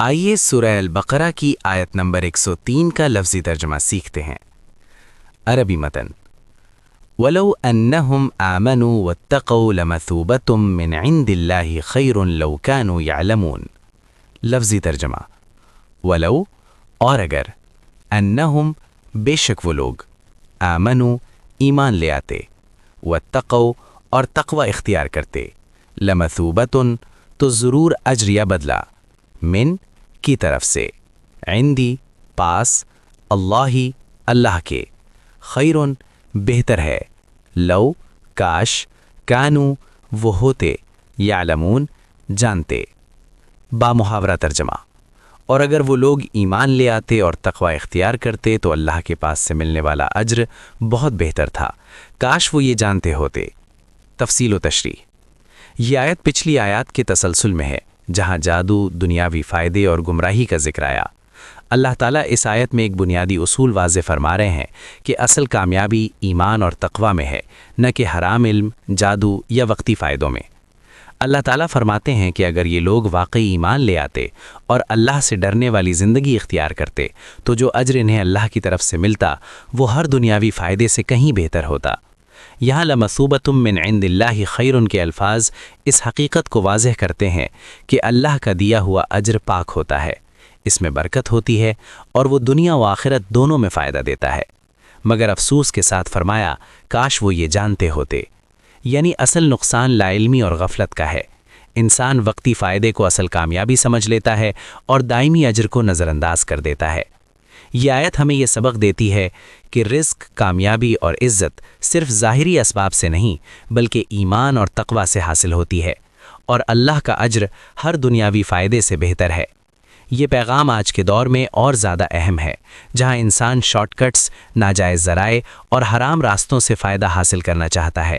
آئیے سورہ البقرہ کی آیت نمبر 103 کا لفظی ترجمہ سیکھتے ہیں۔ عربی متن وَلَوْ أَنَّهُمْ آمَنُوا وَاتَّقَوْا لَمَثُوبَةٌ مِّنْ عِندِ اللَّهِ خَيْرٌ لَوْ كَانُوا يَعْلَمُونَ۔ لفظی ترجمہ ولو اور اگر انہم بے شک وہ لوگ آمنوا ایمان لے آتے واتقوا اور تقوی اختیار کرتے لمثوبۃ تو ضرور اجر یا بدلہ من کی طرف سے عندی پاس اللہ کے خیرن بہتر ہے لو کاش کانو وہ ہوتے یعلمون جانتے۔ بامحاورہ ترجمہ اور اگر وہ لوگ ایمان لے آتے اور تقوی اختیار کرتے تو اللہ کے پاس سے ملنے والا اجر بہت بہتر تھا، کاش وہ یہ جانتے ہوتے۔ تفصیل و تشریح یہ آیت پچھلی آیات کے تسلسل میں ہے جہاں جادو، دنیاوی فائدے اور گمراہی کا ذکر آیا۔ اللہ تعالیٰ اس آیت میں ایک بنیادی اصول واضح فرما رہے ہیں کہ اصل کامیابی ایمان اور تقوی میں ہے، نہ کہ حرام علم، جادو یا وقتی فائدوں میں۔ اللہ تعالیٰ فرماتے ہیں کہ اگر یہ لوگ واقعی ایمان لے آتے اور اللہ سے ڈرنے والی زندگی اختیار کرتے تو جو اجر انہیں اللہ کی طرف سے ملتا وہ ہر دنیاوی فائدے سے کہیں بہتر ہوتا۔ یہاں لمثوبۃ من عند اللہ خیر کے الفاظ اس حقیقت کو واضح کرتے ہیں کہ اللہ کا دیا ہوا اجر پاک ہوتا ہے، اس میں برکت ہوتی ہے اور وہ دنیا و آخرت دونوں میں فائدہ دیتا ہے۔ مگر افسوس کے ساتھ فرمایا کاش وہ یہ جانتے ہوتے، یعنی اصل نقصان لا علمی اور غفلت کا ہے۔ انسان وقتی فائدے کو اصل کامیابی سمجھ لیتا ہے اور دائمی اجر کو نظر انداز کر دیتا ہے۔ یہ آیت ہمیں یہ سبق دیتی ہے کہ رزق، کامیابی اور عزت صرف ظاہری اسباب سے نہیں بلکہ ایمان اور تقوی سے حاصل ہوتی ہے، اور اللہ کا اجر ہر دنیاوی فائدے سے بہتر ہے۔ یہ پیغام آج کے دور میں اور زیادہ اہم ہے جہاں انسان شارٹ کٹس، ناجائز ذرائع اور حرام راستوں سے فائدہ حاصل کرنا چاہتا ہے۔